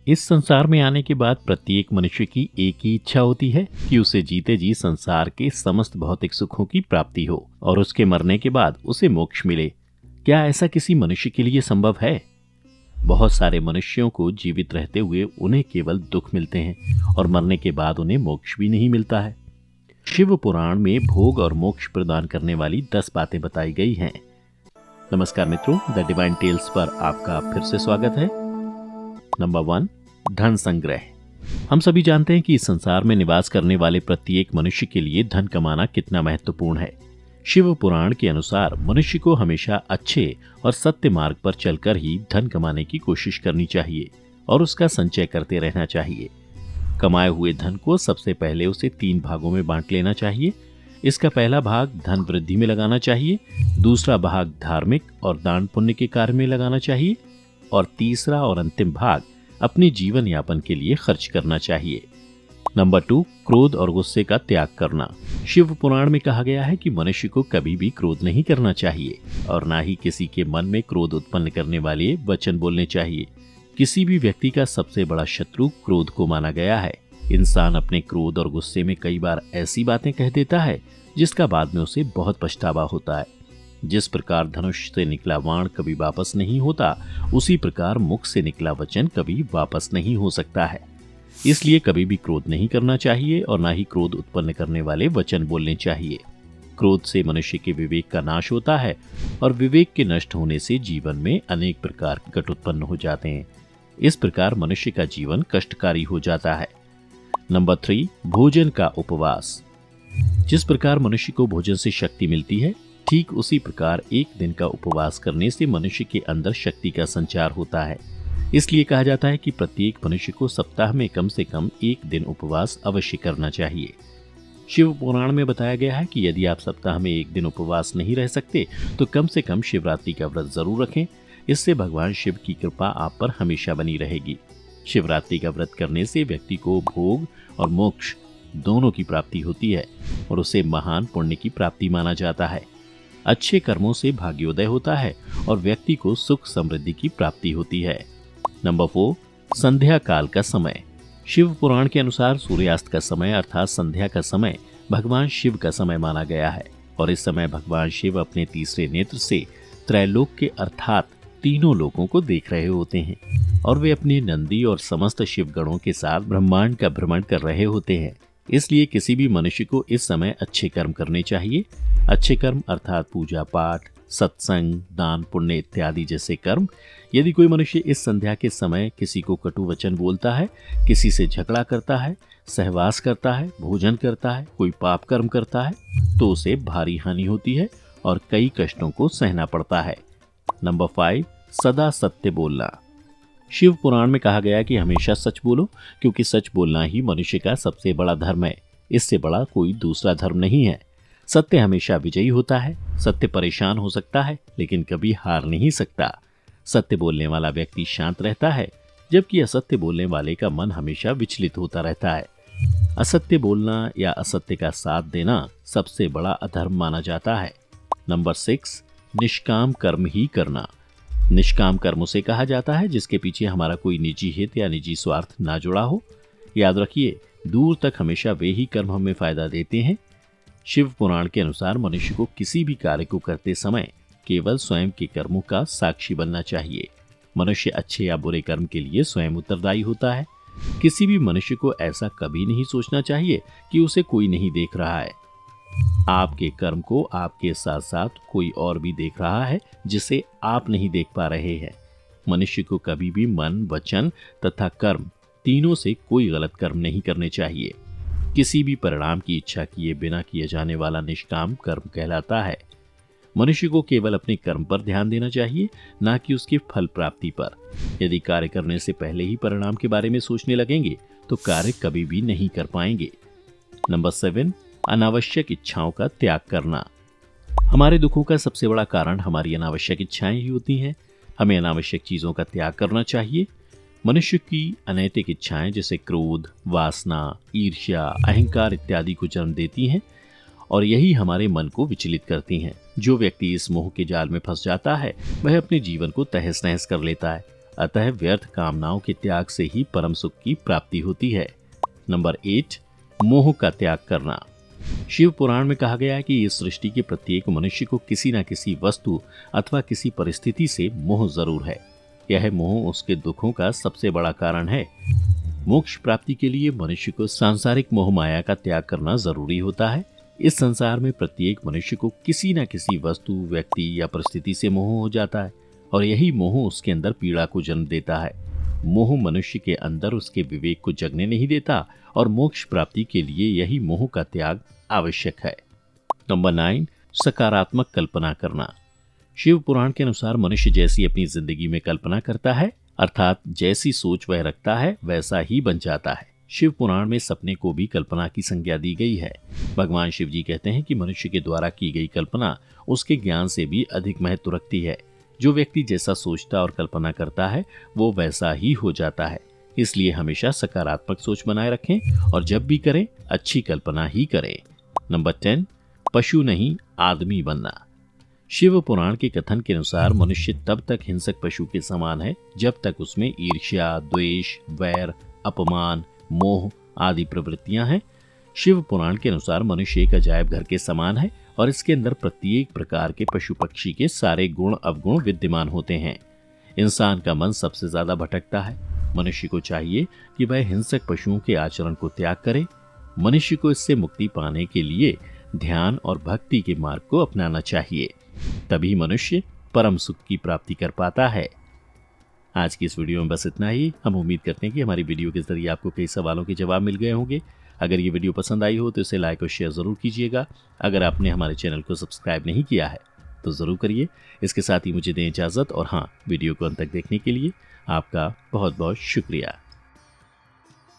इस संसार में आने के बाद प्रत्येक मनुष्य की एक ही इच्छा होती है कि उसे जीते जी संसार के समस्त भौतिक सुखों की प्राप्ति हो और उसके मरने के बाद उसे मोक्ष मिले। क्या ऐसा किसी मनुष्य के लिए संभव है? बहुत सारे मनुष्यों को जीवित रहते हुए उन्हें केवल दुख मिलते हैं और मरने के बाद उन्हें मोक्ष भी नहीं मिलता है। शिव पुराण में भोग और मोक्ष प्रदान करने वाली 10 बातें बताई गई हैं। नमस्कार मित्रों, द डिवाइन टेल्स पर आपका फिर से स्वागत है। नंबर 1, धन संग्रह। हम सभी जानते हैं कि इस संसार में निवास करने वाले प्रत्येक मनुष्य के लिए धन कमाना कितना महत्वपूर्ण है। शिव पुराण के अनुसार मनुष्य को हमेशा अच्छे और सत्य मार्ग पर चलकर ही धन कमाने की कोशिश करनी चाहिए और उसका संचय करते रहना चाहिए। कमाए हुए धन को सबसे पहले उसे 3 भागों में बांट लेना चाहिए। इसका पहला भाग धन वृद्धि में लगाना चाहिए, दूसरा भाग धार्मिक और दान पुण्य के कार्य में लगाना चाहिए और तीसरा और अंतिम भाग अपने जीवन यापन के लिए खर्च करना चाहिए। नंबर 2, क्रोध और गुस्से का त्याग करना। शिव पुराण में कहा गया है कि मनुष्य को कभी भी क्रोध नहीं करना चाहिए और ना ही किसी के मन में क्रोध उत्पन्न करने वाले वचन बोलने चाहिए। किसी भी व्यक्ति का सबसे बड़ा शत्रु क्रोध को माना गया है। इंसान अपने क्रोध और गुस्से में कई बार ऐसी बातें कह देता है जिसका बाद में उसे बहुत पछतावा होता है। जिस प्रकार धनुष से निकला बाण कभी वापस नहीं होता, उसी प्रकार मुख से निकला वचन कभी वापस नहीं हो सकता है। इसलिए कभी भी क्रोध नहीं करना चाहिए और ना ही क्रोध उत्पन्न करने वाले वचन बोलने चाहिए। क्रोध से मनुष्य के विवेक का नाश होता है और विवेक के नष्ट होने से जीवन में अनेक प्रकार के कट उत्पन्न हो जाते हैं। इस प्रकार मनुष्य का जीवन कष्टकारी हो जाता है। नंबर 3, भोजन का उपवास। जिस प्रकार मनुष्य को भोजन से शक्ति मिलती है, ठीक उसी प्रकार एक दिन का उपवास करने से मनुष्य के अंदर शक्ति का संचार होता है। इसलिए कहा जाता है कि प्रत्येक मनुष्य को सप्ताह में कम से कम 1 दिन उपवास अवश्य करना चाहिए। शिव पुराण में बताया गया है कि यदि आप सप्ताह में 1 दिन उपवास नहीं रह सकते तो कम से कम शिवरात्रि का व्रत जरूर रखें। इससे भगवान शिव की कृपा आप पर हमेशा बनी रहेगी। शिवरात्रि का व्रत करने से व्यक्ति को भोग और मोक्ष दोनों की प्राप्ति होती है और उसे महान पुण्य की प्राप्ति माना जाता है। अच्छे कर्मों से भाग्योदय होता है और व्यक्ति को सुख समृद्धि की प्राप्ति होती है। नंबर 4, संध्या काल का समय। शिव पुराण के अनुसार सूर्यास्त का समय अर्थात संध्या का समय भगवान शिव का समय माना गया है और इस समय भगवान शिव अपने तीसरे नेत्र से त्रैलोक के अर्थात तीनों लोकों को देख रहे होते हैं और वे अपने नंदी और समस्त शिवगणों के साथ ब्रह्मांड का भ्रमण कर रहे होते हैं। इसलिए किसी भी मनुष्य को इस समय अच्छे कर्म करने चाहिए। अच्छे कर्म अर्थात पूजा पाठ, सत्संग, दान पुण्य इत्यादि जैसे कर्म। यदि कोई मनुष्य इस संध्या के समय किसी को कटु वचन बोलता है, किसी से झगड़ा करता है, सहवास करता है, भोजन करता है, कोई पाप कर्म करता है, तो उसे भारी हानि होती है और कई कष्टों को सहना पड़ता है। नंबर 5, सदा सत्य बोलना। शिव पुराण में कहा गया कि हमेशा सच बोलो, क्योंकि सच बोलना ही मनुष्य का सबसे बड़ा धर्म है। इससे बड़ा कोई दूसरा धर्म नहीं है। सत्य हमेशा विजयी होता है। सत्य परेशान हो सकता है लेकिन कभी हार नहीं सकता। सत्य बोलने वाला व्यक्ति शांत रहता है, जबकि असत्य बोलने वाले का मन हमेशा विचलित होता रहता है। असत्य बोलना या असत्य का साथ देना सबसे बड़ा अधर्म माना जाता है। नंबर 6, निष्काम कर्म ही करना। निष्काम कर्म उसे कहा जाता है जिसके पीछे हमारा कोई निजी हित या निजी स्वार्थ ना जुड़ा हो। याद रखिए, दूर तक हमेशा वे ही कर्म हमें फायदा देते हैं। शिव पुराण के अनुसार मनुष्य को किसी भी कार्य को करते समय केवल स्वयं के कर्मों का साक्षी बनना चाहिए। मनुष्य अच्छे या बुरे कर्म के लिए स्वयं उत्तरदायी होता है। किसी भी मनुष्य को ऐसा कभी नहीं सोचना चाहिए कि उसे कोई नहीं देख रहा है। आपके कर्म को आपके साथ साथ कोई और भी देख रहा है जिसे आप नहीं देख पा रहे हैं। मनुष्य को कभी भी मन, वचन तथा कर्म तीनों से कोई गलत कर्म नहीं करने चाहिए। किसी भी परिणाम की इच्छा किए बिना किए जाने वाला निष्काम कर्म कहलाता है। मनुष्य को केवल अपने कर्म पर ध्यान देना चाहिए, ना कि उसकी फल प्राप्ति पर। यदि कार्य करने से पहले ही परिणाम के बारे में सोचने लगेंगे तो कार्य कभी भी नहीं कर पाएंगे। नंबर 7, अनावश्यक इच्छाओं का त्याग करना। हमारे दुखों का सबसे बड़ा कारण हमारी अनावश्यक इच्छाएं ही होती हैं। हमें अनावश्यक चीजों का त्याग करना चाहिए। मनुष्य की अनैतिक इच्छाएं जैसे क्रोध, वासना, ईर्ष्या, अहंकार इत्यादि को जन्म देती हैं और यही हमारे मन को विचलित करती हैं। जो व्यक्ति इस मोह के जाल में फंस जाता है वह अपने जीवन को तहस नहस कर लेता है अतः व्यर्थ कामनाओं के त्याग से ही परम सुख की प्राप्ति होती है। नंबर 8, मोह का त्याग करना। शिव पुराण में कहा गया है कि इस सृष्टि के प्रत्येक मनुष्य को किसी न किसी वस्तु अथवा किसी परिस्थिति से मोह जरूर है। यह मोह उसके दुखों का सबसे बड़ा कारण है। मोक्ष प्राप्ति के लिए मनुष्य को सांसारिक मोह माया का त्याग करना जरूरी होता है। इस संसार में प्रत्येक मनुष्य को किसी न किसी वस्तु, व्यक्ति या परिस्थिति से मोह हो जाता है और यही मोह उसके अंदर पीड़ा को जन्म देता है। मोह मनुष्य के अंदर उसके विवेक को जगने नहीं देता और मोक्ष प्राप्ति के लिए यही मोह का त्याग आवश्यक है। नंबर 9, सकारात्मक कल्पना करना। शिव पुराण के अनुसार मनुष्य जैसी अपनी जिंदगी में कल्पना करता है, अर्थात जैसी सोच वह रखता है वैसा ही बन जाता है। शिव पुराण में सपने को भी कल्पना की संज्ञा दी गई है। भगवान शिव जी कहते हैं कि मनुष्य के द्वारा की गई कल्पना उसके ज्ञान से भी अधिक महत्व रखती है। जो व्यक्ति जैसा सोचता और कल्पना करता है वो वैसा ही हो जाता है। इसलिए हमेशा सकारात्मक सोच बनाए रखें और जब भी करें अच्छी कल्पना ही करें। नंबर 10, पशु नहीं आदमी बनना। शिव पुराण के कथन के अनुसार मनुष्य तब तक हिंसक पशु के समान है जब तक उसमें ईर्ष्या, द्वेष, वैर, अपमान, मोह आदि प्रवृत्तियां हैं। शिव पुराण के अनुसार मनुष्य एक अजायब घर के समान है और इसके अंदर प्रत्येक प्रकार के पशु पक्षी के सारे गुण अवगुण विद्यमान होते हैं। इंसान का मन सबसे ज्यादा भटकता है। मनुष्य को चाहिए कि वह हिंसक पशुओं के आचरण को त्याग करे। मनुष्य को इससे मुक्ति पाने के लिए ध्यान और भक्ति के मार्ग को अपनाना चाहिए, तभी मनुष्य परम सुख की प्राप्ति कर पाता है। आज की इस वीडियो में बस इतना ही। हम उम्मीद करते हैं कि हमारी वीडियो के जरिए आपको कई सवालों के जवाब मिल गए होंगे। अगर ये वीडियो पसंद आई हो तो इसे लाइक और शेयर जरूर कीजिएगा। अगर आपने हमारे चैनल को सब्सक्राइब नहीं किया है तो जरूर करिए। इसके साथ ही मुझे दें इजाजत और हाँ, वीडियो को अंत तक देखने के लिए आपका बहुत बहुत शुक्रिया।